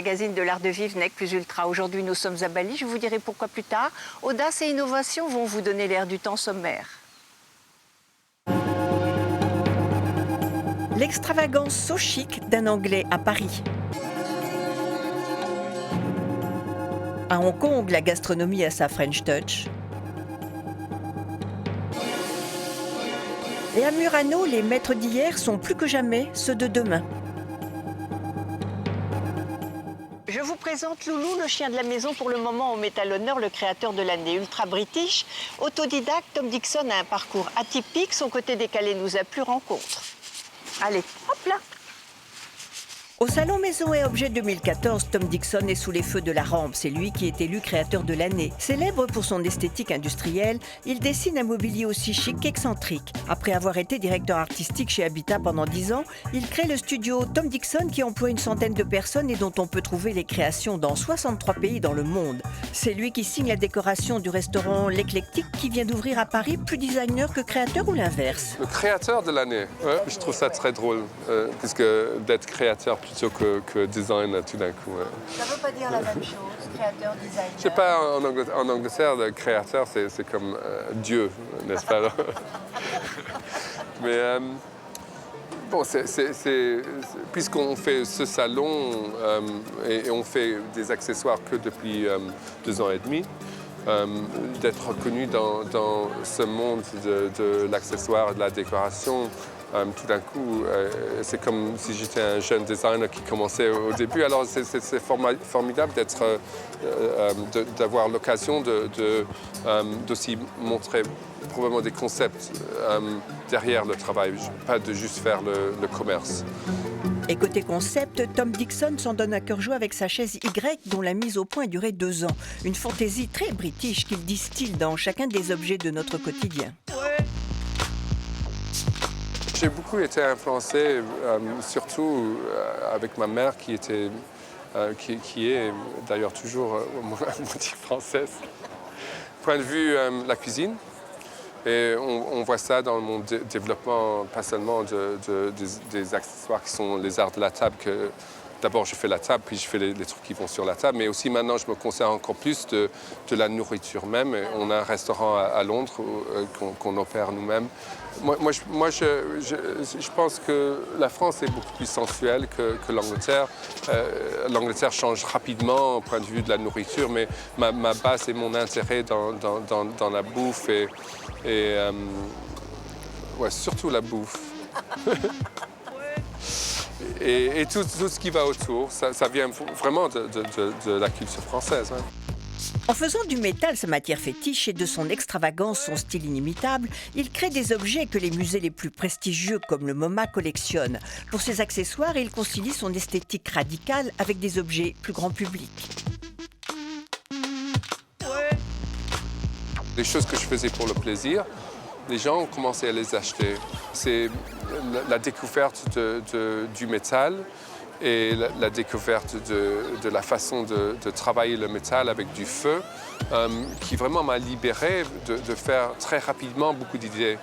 Magazine de l'art de vivre Nec Plus Ultra. Aujourd'hui, nous sommes à Bali. Je vous dirai pourquoi plus tard. Audace et innovation vont vous donner l'air du temps sommaire. L'extravagance so chic d'un Anglais à Paris. À Hong Kong, la gastronomie a sa French touch. Et à Murano, les maîtres d'hier sont plus que jamais ceux de demain. Je vous présente Loulou, le chien de la maison. Pour le moment, on met à l'honneur le créateur de l'année. Ultra british, autodidacte, Tom Dixon a un parcours atypique. Son côté décalé nous a plu rencontre. Allez, hop là! Au Salon Maison et Objets 2014, Tom Dixon est sous les feux de la rampe. C'est lui qui est élu créateur de l'année. Célèbre pour son esthétique industrielle, il dessine un mobilier aussi chic qu'excentrique. Après avoir été directeur artistique chez Habitat pendant 10 ans, il crée le studio Tom Dixon qui emploie une centaine de personnes et dont on peut trouver les créations dans 63 pays dans le monde. C'est lui qui signe la décoration du restaurant L'Éclectique qui vient d'ouvrir à Paris, plus designer que créateur ou l'inverse? Le créateur de l'année, je trouve ça très drôle, puisque d'être créateur plutôt que designer tout d'un coup. Ça ne veut pas dire la même chose, créateur, designer. Je sais pas, en Angleterre, le créateur, c'est comme Dieu, n'est-ce pas? Mais bon, puisqu'on fait ce salon et on fait des accessoires que depuis 2 ans et demi, d'être reconnu dans ce monde de l'accessoire et de la décoration, tout d'un coup, c'est comme si j'étais un jeune designer qui commençait au début. Alors c'est formidable d'avoir l'occasion d'aussi montrer probablement des concepts derrière le travail, pas de juste faire le commerce. Et côté concept, Tom Dixon s'en donne à cœur joie avec sa chaise Y dont la mise au point a duré 2 ans. Une fantaisie très british qu'il distille dans chacun des objets de notre quotidien. J'ai beaucoup été influencé, surtout avec ma mère qui est d'ailleurs toujours moitié française. Point de vue la cuisine, et on voit ça dans mon développement, pas seulement des accessoires qui sont les arts de la table. D'abord, je fais la table, puis je fais les trucs qui vont sur la table. Mais aussi, maintenant, je me concerne encore plus de la nourriture même. Et on a un restaurant à Londres qu'on opère nous-mêmes. Moi, je pense que la France est beaucoup plus sensuelle que l'Angleterre. L'Angleterre change rapidement au point de vue de la nourriture, mais ma base et mon intérêt dans la bouffe et ouais, surtout la bouffe. Et tout ce qui va autour, ça vient vraiment de la culture française. Hein. En faisant du métal sa matière fétiche et de son extravagance son style inimitable, il crée des objets que les musées les plus prestigieux comme le MoMA collectionnent. Pour ses accessoires, il concilie son esthétique radicale avec des objets plus grand public. Les choses que je faisais pour le plaisir, les gens ont commencé à les acheter. C'est la découverte du métal et la découverte de la façon de travailler le métal avec du feu qui vraiment m'a libéré de faire très rapidement beaucoup d'idées.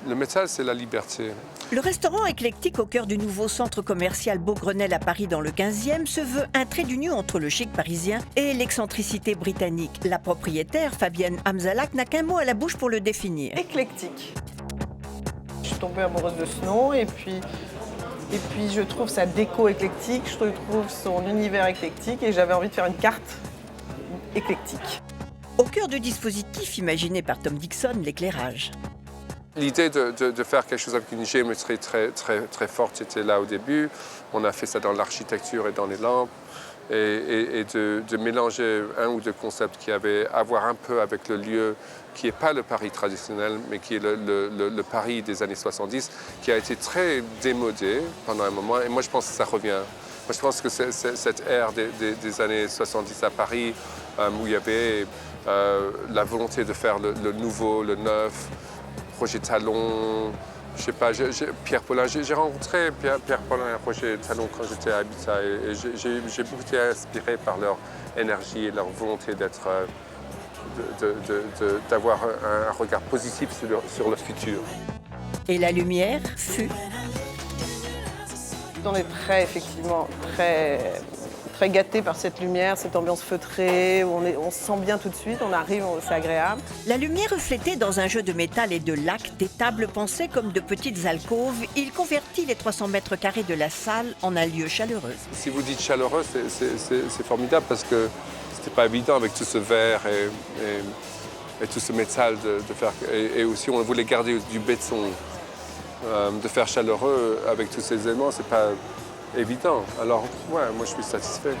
Le métal, c'est la liberté. Le restaurant éclectique au cœur du nouveau centre commercial Beaugrenelle à Paris dans le 15e se veut un trait d'union entre le chic parisien et l'excentricité britannique. La propriétaire, Fabienne Hamzalak, n'a qu'un mot à la bouche pour le définir. Éclectique. Je suis tombée amoureuse de ce nom et puis je trouve sa déco éclectique, je trouve son univers éclectique et j'avais envie de faire une carte éclectique. Au cœur du dispositif imaginé par Tom Dixon, l'éclairage. L'idée de faire quelque chose avec une géométrie très forte était là au début. On a fait ça dans l'architecture et dans les lampes. Et de mélanger un ou deux concepts qui avaient à voir un peu avec le lieu qui n'est pas le Paris traditionnel, mais qui est le Paris des années 70, qui a été très démodé pendant un moment. Et moi, je pense que ça revient. Moi, je pense que cette ère des années 70 à Paris, où il y avait la volonté de faire le nouveau, le neuf, Roger Talon, je sais pas, Pierre Paulin. J'ai rencontré Pierre Paulin et Roger Talon quand j'étais à Habitat et j'ai beaucoup été inspiré par leur énergie et leur volonté d'avoir un regard positif sur le futur. Et la lumière fut. On est effectivement très très gâté par cette lumière, cette ambiance feutrée, où on se sent bien tout de suite, on arrive, c'est agréable. La lumière reflétée dans un jeu de métal et de lac, des tables pensées comme de petites alcôves, il convertit les 300 mètres carrés de la salle en un lieu chaleureux. Si vous dites chaleureux, c'est formidable parce que c'était pas évident avec tout ce verre et tout ce métal de faire. Et aussi, on voulait garder du béton. De faire chaleureux avec tous ces éléments, c'est pas évident. Alors, ouais, moi, je suis satisfait.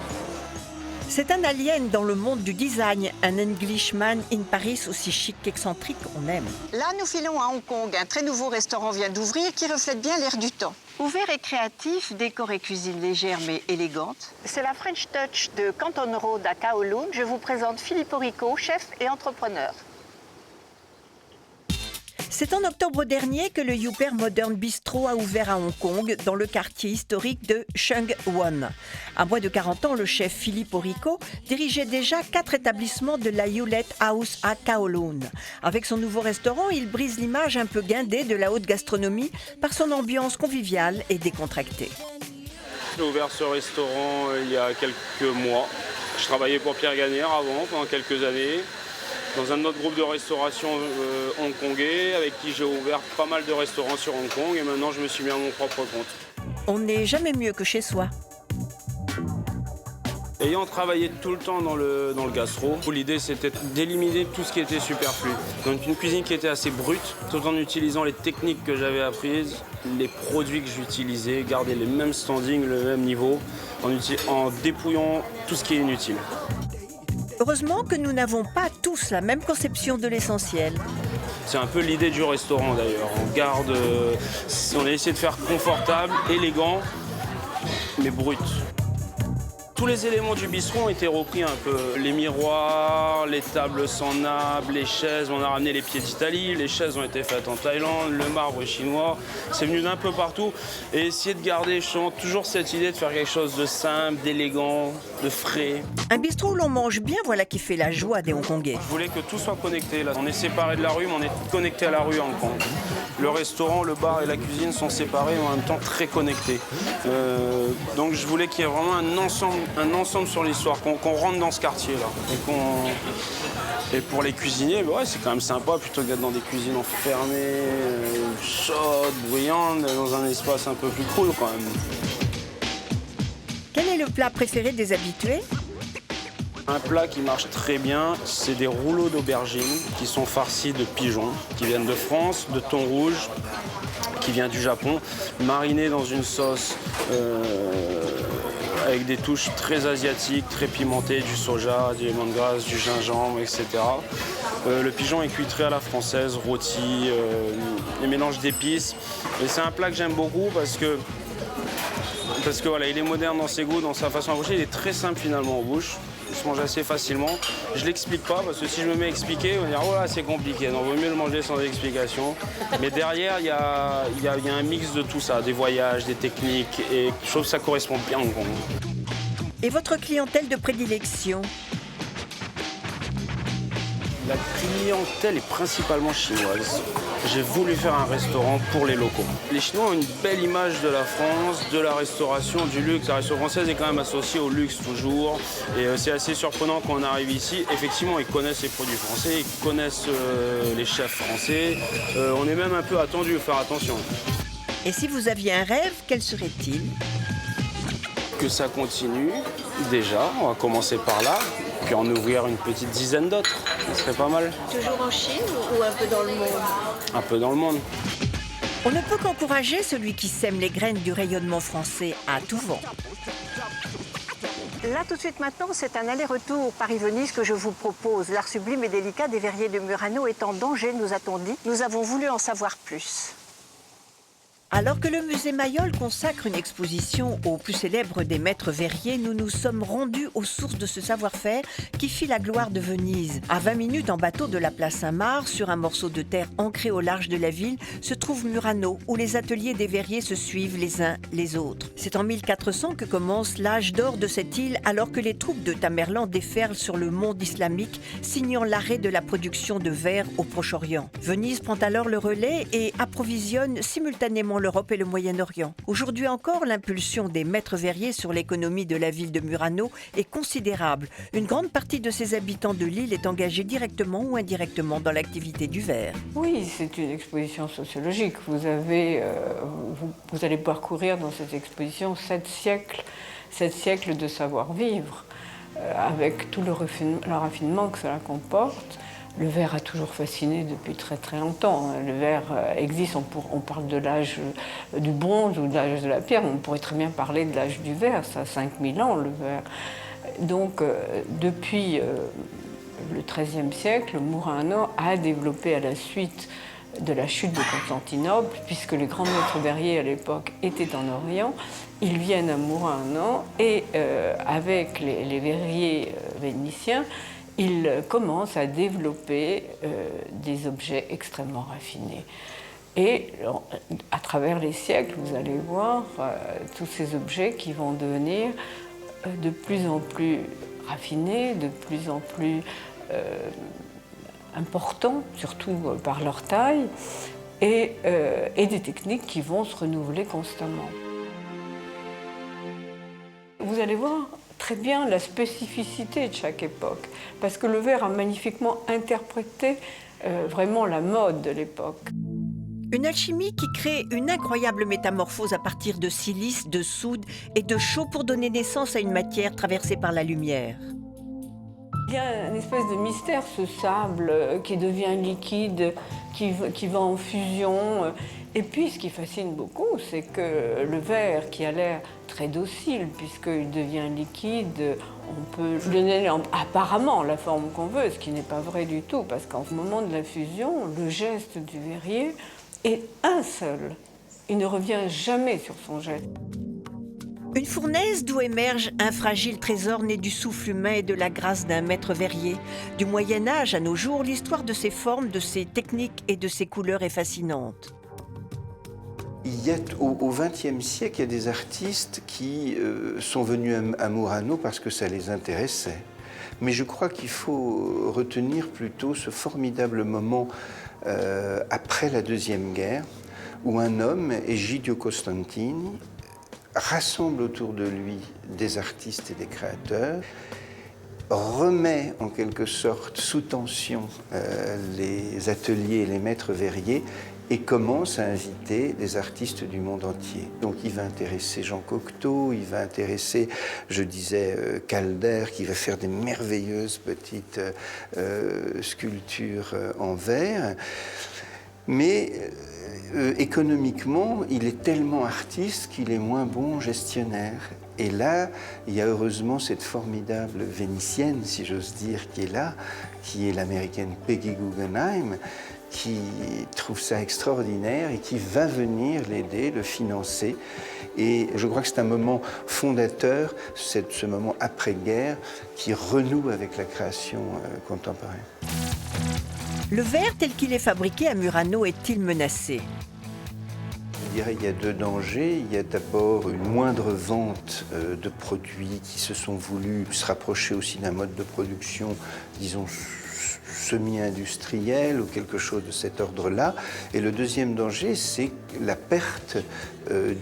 C'est un alien dans le monde du design, un Englishman in Paris aussi chic qu'excentrique qu'on aime. Là, nous filons à Hong Kong. Un très nouveau restaurant vient d'ouvrir qui reflète bien l'air du temps. Ouvert et créatif, décor et cuisine légère mais élégante. C'est la French Touch de Canton Road à Kowloon. Je vous présente Philippe Aurico, chef et entrepreneur. C'est en octobre dernier que le Youper Modern Bistro a ouvert à Hong Kong, dans le quartier historique de Sheung Wan. À moins de 40 ans, le chef Philippe Aurico dirigeait déjà 4 établissements de la Hewlett House à Kowloon. Avec son nouveau restaurant, il brise l'image un peu guindée de la haute gastronomie par son ambiance conviviale et décontractée. J'ai ouvert ce restaurant il y a quelques mois. Je travaillais pour Pierre Gagnère avant, pendant quelques années, dans un autre groupe de restauration hongkongais avec qui j'ai ouvert pas mal de restaurants sur Hong Kong et maintenant je me suis mis à mon propre compte. On n'est jamais mieux que chez soi. Ayant travaillé tout le temps dans le gastro, l'idée c'était d'éliminer tout ce qui était superflu. Donc une cuisine qui était assez brute, tout en utilisant les techniques que j'avais apprises, les produits que j'utilisais, garder les mêmes standings, le même niveau, en dépouillant tout ce qui est inutile. Heureusement que nous n'avons pas tous la même conception de l'essentiel. C'est un peu l'idée du restaurant d'ailleurs. On a essayé de faire confortable, élégant, mais brut. Tous les éléments du bistrot ont été repris un peu. Les miroirs, les tables sans nappe, les chaises, on a ramené les pieds d'Italie, les chaises ont été faites en Thaïlande, le marbre chinois, c'est venu d'un peu partout. Et essayer de garder toujours cette idée de faire quelque chose de simple, d'élégant, de frais. Un bistrot où l'on mange bien, voilà qui fait la joie des Hongkongais. Je voulais que tout soit connecté. Là. On est séparés de la rue, mais on est connecté à la rue à Hong Kong. Le restaurant, le bar et la cuisine sont séparés, mais en même temps très connectés. Donc je voulais qu'il y ait vraiment un ensemble sur l'histoire, qu'on rentre dans ce quartier-là. Et pour les cuisiniers, ouais, c'est quand même sympa, plutôt que d'être dans des cuisines enfermées, chaudes, bruyantes, dans un espace un peu plus cool quand même. Quel est le plat préféré des habitués ? Un plat qui marche très bien, c'est des rouleaux d'aubergines qui sont farcis de pigeons, qui viennent de France, de thon rouge, qui vient du Japon, marinés dans une sauce avec des touches très asiatiques, très pimentées, du soja, du lemongrass, du gingembre, etc. Le pigeon est cuitré à la française, rôti, des mélanges d'épices. Et c'est un plat que j'aime beaucoup parce que voilà, il est moderne dans ses goûts, dans sa façon à boucher, il est très simple finalement en bouche. Il se mange assez facilement. Je ne l'explique pas parce que si je me mets à expliquer, on va dire oh là c'est compliqué, donc il vaut mieux le manger sans explication. Mais derrière, il y a un mix de tout ça, des voyages, des techniques, et je trouve que ça correspond bien au Hong Kong. Et votre clientèle de prédilection ? La clientèle est principalement chinoise. J'ai voulu faire un restaurant pour les locaux. Les Chinois ont une belle image de la France, de la restauration, du luxe. La restauration française est quand même associée au luxe toujours. Et c'est assez surprenant quand on arrive ici. Effectivement, ils connaissent les produits français, ils connaissent les chefs français. On est même un peu attendu, faire attention. Et si vous aviez un rêve, quel serait-il ? Que ça continue, déjà, on va commencer par là, puis en ouvrir une petite dizaine d'autres, ce serait pas mal. Toujours en Chine ou un peu dans le monde ? Un peu dans le monde. On ne peut qu'encourager celui qui sème les graines du rayonnement français à tout vent. Là, tout de suite maintenant, c'est un aller-retour Paris-Venise que je vous propose. L'art sublime et délicat des verriers de Murano est en danger, nous a-t-on dit. Nous avons voulu en savoir plus. Alors que le musée Mayol consacre une exposition aux plus célèbres des maîtres verriers, nous nous sommes rendus aux sources de ce savoir-faire qui fit la gloire de Venise. À 20 minutes en bateau de la place Saint-Marc, sur un morceau de terre ancré au large de la ville, se trouve Murano, où les ateliers des verriers se suivent les uns les autres. C'est en 1400 que commence l'âge d'or de cette île, alors que les troupes de Tamerlan déferlent sur le monde islamique, signant l'arrêt de la production de verre au Proche-Orient. Venise prend alors le relais et approvisionne simultanément l'Europe et le Moyen-Orient. Aujourd'hui encore, l'impulsion des maîtres verriers sur l'économie de la ville de Murano est considérable. Une grande partie de ses habitants de l'île est engagée directement ou indirectement dans l'activité du verre. Oui, c'est une exposition sociologique. Vous allez parcourir dans cette exposition 7 siècles de savoir-vivre, avec tout le raffinement que cela comporte. Le verre a toujours fasciné depuis très très longtemps. Le verre existe, on parle de l'âge du bronze ou de l'âge de la pierre, on pourrait très bien parler de l'âge du verre, ça a 5000 ans le verre. Donc depuis le XIIIe siècle, Murano a développé à la suite de la chute de Constantinople, puisque les grands maîtres verriers à l'époque étaient en Orient, ils viennent à Murano et avec les verriers vénitiens, ils commencent à développer des objets extrêmement raffinés. Et à travers les siècles, vous allez voir tous ces objets qui vont devenir de plus en plus raffinés, de plus en plus importants, surtout par leur taille, et des techniques qui vont se renouveler constamment. Vous allez voir très bien la spécificité de chaque époque, parce que le verre a magnifiquement interprété vraiment la mode de l'époque. Une alchimie qui crée une incroyable métamorphose à partir de silice, de soude et de chaux pour donner naissance à une matière traversée par la lumière. Il y a une espèce de mystère, ce sable qui devient liquide, qui va en fusion. Et puis, ce qui fascine beaucoup, c'est que le verre, qui a l'air très docile, puisqu'il devient liquide, on peut lui donner apparemment la forme qu'on veut, ce qui n'est pas vrai du tout, parce qu'au moment de la fusion, le geste du verrier est un seul. Il ne revient jamais sur son geste. Une fournaise d'où émerge un fragile trésor né du souffle humain et de la grâce d'un maître verrier. Du Moyen-Âge à nos jours, l'histoire de ses formes, de ses techniques et de ses couleurs est fascinante. Il y a, au XXe siècle, il y a des artistes qui sont venus à Murano parce que ça les intéressait. Mais je crois qu'il faut retenir plutôt ce formidable moment après la Deuxième Guerre, où un homme, Egidio Costantini, rassemble autour de lui des artistes et des créateurs, remet en quelque sorte sous tension les ateliers et les maîtres verriers et commence à inviter des artistes du monde entier. Donc il va intéresser Jean Cocteau, il va intéresser, je disais, Calder, qui va faire des merveilleuses petites sculptures en verre. Mais économiquement, il est tellement artiste qu'il est moins bon gestionnaire. Et là, il y a heureusement cette formidable Vénitienne, si j'ose dire, qui est là, qui est l'américaine Peggy Guggenheim, qui trouve ça extraordinaire et qui va venir l'aider, le financer. Et je crois que c'est un moment fondateur, ce moment après-guerre, qui renoue avec la création contemporaine. Le verre tel qu'il est fabriqué à Murano est-il menacé ? Je dirais qu'il y a deux dangers. Il y a d'abord une moindre vente de produits qui se sont voulus se rapprocher aussi d'un mode de production, disons, semi-industriel ou quelque chose de cet ordre-là. Et le deuxième danger, c'est la perte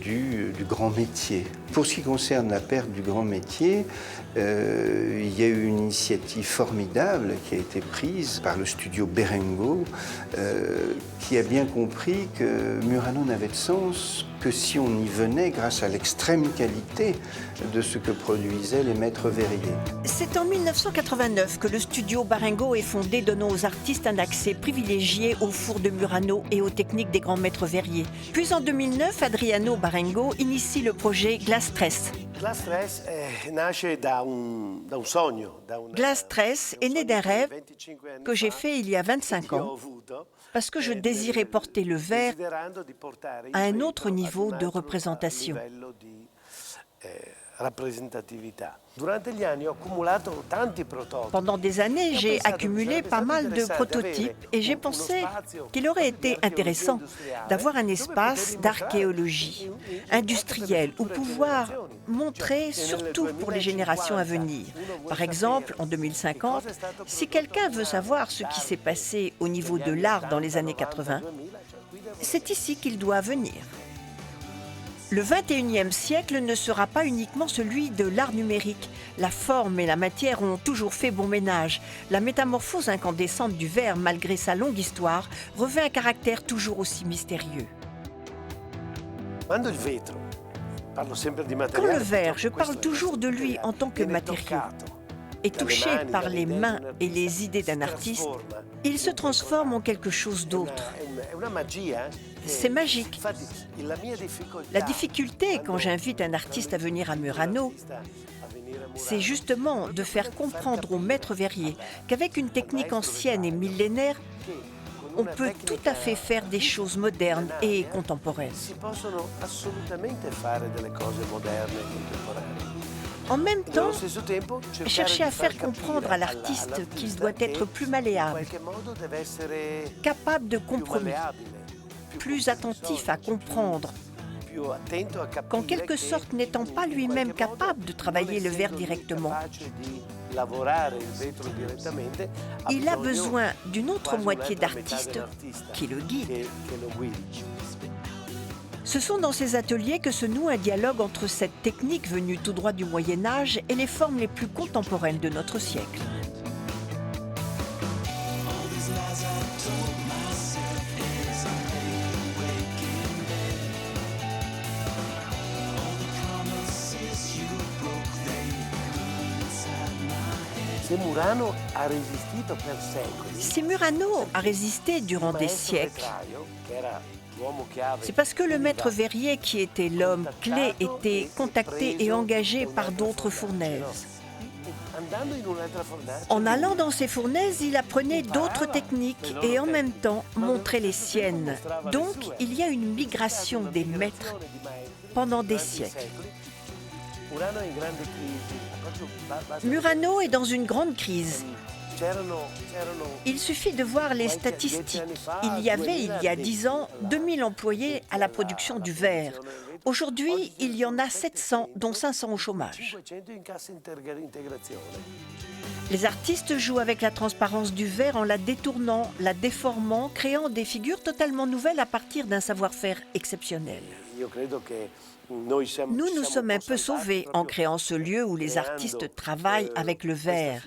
du grand métier. Pour ce qui concerne la perte du grand métier, il y a eu une initiative formidable qui a été prise par le studio Berengo, qui a bien compris que Murano n'avait de sens que si on y venait grâce à l'extrême qualité de ce que produisaient les maîtres verriers. C'est en 1989 que le studio Barengo est fondé, donnant aux artistes un accès privilégié au four de Murano et aux techniques des grands maîtres verriers. Puis en 2009, Adriano Barengo initie le projet Glass Tress. Glass Tress nasce da un sogno. Glass Tress est né d'un rêve que j'ai fait il y a 25 ans, parce que je désirais porter le verre à un autre niveau de représentation. Pendant des années, j'ai accumulé pas mal de prototypes et j'ai pensé qu'il aurait été intéressant d'avoir un espace d'archéologie industrielle où pouvoir montrer, surtout pour les générations à venir. Par exemple, en 2050, si quelqu'un veut savoir ce qui s'est passé au niveau de l'art dans les années 80, c'est ici qu'il doit venir. Le XXIe siècle ne sera pas uniquement celui de l'art numérique. La forme et la matière ont toujours fait bon ménage. La métamorphose incandescente du verre, malgré sa longue histoire, revêt un caractère toujours aussi mystérieux. Quand le verre, je parle toujours de lui en tant que matériau, est touché par les mains et les idées d'un artiste, il se transforme en quelque chose d'autre. C'est magique. La difficulté quand j'invite un artiste à venir à Murano, c'est justement de faire comprendre au maître verrier qu'avec une technique ancienne et millénaire, on peut tout à fait faire des choses modernes et contemporaines. En même temps, chercher à faire comprendre à l'artiste qu'il doit être plus malléable, capable de compromis, plus attentif à comprendre, qu'en quelque sorte n'étant pas lui-même capable de travailler le verre directement, il a besoin d'une autre moitié d'artiste qui le guide. Ce sont dans ces ateliers que se noue un dialogue entre cette technique venue tout droit du Moyen-Âge et les formes les plus contemporaines de notre siècle. Si Murano a résisté durant des siècles, c'est parce que le maître verrier, qui était l'homme clé, était contacté et engagé par d'autres fournaises. En allant dans ces fournaises, il apprenait d'autres techniques et en même temps montrait les siennes. Donc, il y a une migration des maîtres pendant des siècles. Murano est dans une grande crise. Il suffit de voir les statistiques. Il y avait, il y a 10 ans, 2000 employés à la production du verre. Aujourd'hui, il y en a 700, dont 500 au chômage. Les artistes jouent avec la transparence du verre en la détournant, la déformant, créant des figures totalement nouvelles à partir d'un savoir-faire exceptionnel. Nous nous sommes un peu sauvés en créant ce lieu où les artistes travaillent avec le verre.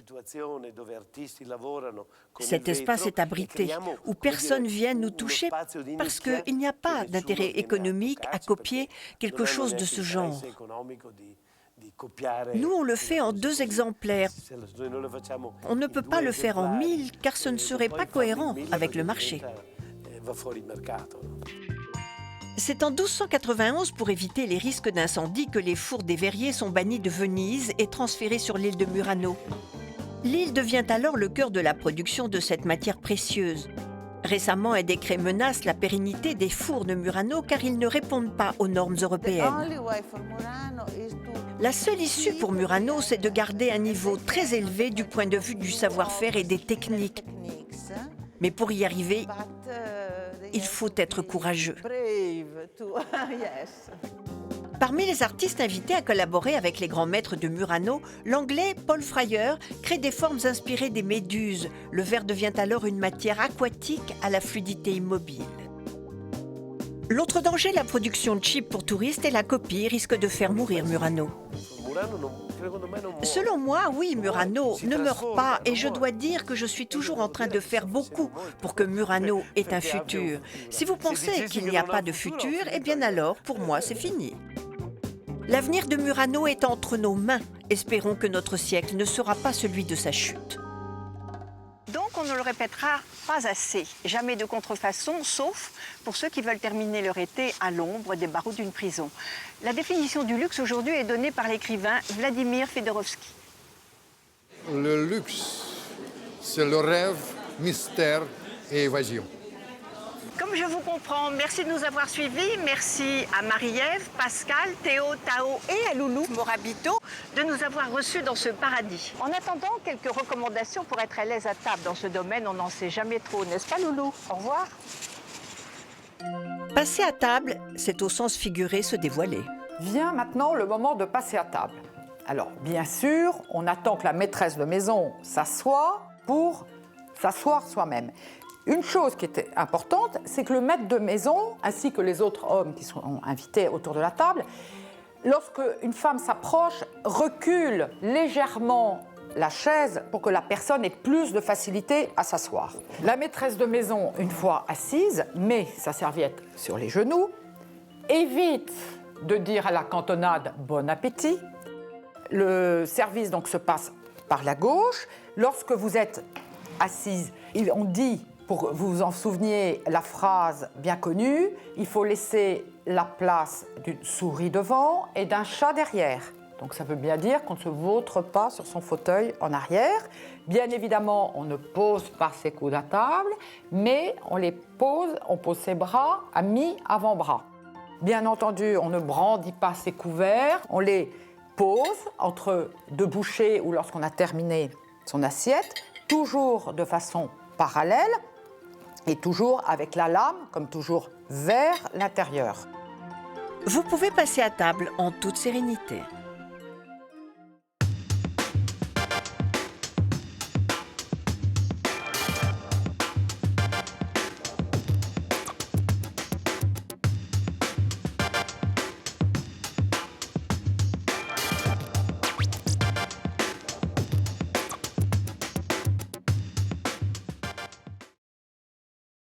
Cet espace est abrité, où personne vient nous toucher parce qu'il n'y a pas d'intérêt économique à copier quelque chose de ce genre. Nous, on le fait en 2 exemplaires. On ne peut pas le faire en 1000 car ce ne serait pas cohérent avec le marché. C'est en 1291, pour éviter les risques d'incendie, que les fours des verriers sont bannis de Venise et transférés sur l'île de Murano. L'île devient alors le cœur de la production de cette matière précieuse. Récemment, un décret menace la pérennité des fours de Murano car ils ne répondent pas aux normes européennes. La seule issue pour Murano, c'est de garder un niveau très élevé du point de vue du savoir-faire et des techniques. Mais pour y arriver, il faut être courageux. Parmi les artistes invités à collaborer avec les grands maîtres de Murano, l'anglais Paul Fryer crée des formes inspirées des méduses. Le verre devient alors une matière aquatique à la fluidité immobile. L'autre danger, la production cheap pour touristes et la copie risque de faire mourir Murano. Selon moi, oui, Murano ne meurt pas et je dois dire que je suis toujours en train de faire beaucoup pour que Murano ait un futur. Si vous pensez qu'il n'y a pas de futur, eh bien alors, pour moi, c'est fini. L'avenir de Murano est entre nos mains. Espérons que notre siècle ne sera pas celui de sa chute. Donc, on ne le répétera pas assez. Jamais de contrefaçon, sauf pour ceux qui veulent terminer leur été à l'ombre des barreaux d'une prison. La définition du luxe aujourd'hui est donnée par l'écrivain Vladimir Fedorovski. Le luxe, c'est le rêve, mystère et évasion. Comme je vous comprends, merci de nous avoir suivis. Merci à Marie-Ève, Pascal, Théo, Tao et à Loulou Morabito de nous avoir reçus dans ce paradis. En attendant, quelques recommandations pour être à l'aise à table dans ce domaine. On n'en sait jamais trop, n'est-ce pas Loulou? Au revoir. Passer à table, c'est au sens figuré se dévoiler. Vient maintenant le moment de passer à table. Alors, bien sûr, on attend que la maîtresse de maison s'assoie pour s'asseoir soi-même. Une chose qui était importante, c'est que le maître de maison, ainsi que les autres hommes qui sont invités autour de la table, lorsque une femme s'approche, recule légèrement la chaise pour que la personne ait plus de facilité à s'asseoir. La maîtresse de maison, une fois assise, met sa serviette sur les genoux, évite de dire à la cantonade « bon appétit ». Le service donc se passe par la gauche. Lorsque vous êtes assise, on dit, pour que vous vous en souveniez, la phrase bien connue, il faut laisser la place d'une souris devant et d'un chat derrière. Donc ça veut bien dire qu'on ne se vautre pas sur son fauteuil en arrière. Bien évidemment, on ne pose pas ses coudes à table, mais on pose ses bras à mi-avant-bras. Bien entendu, on ne brandit pas ses couverts, on les pose entre deux bouchées ou lorsqu'on a terminé son assiette, toujours de façon parallèle et toujours avec la lame, comme toujours, vers l'intérieur. Vous pouvez passer à table en toute sérénité.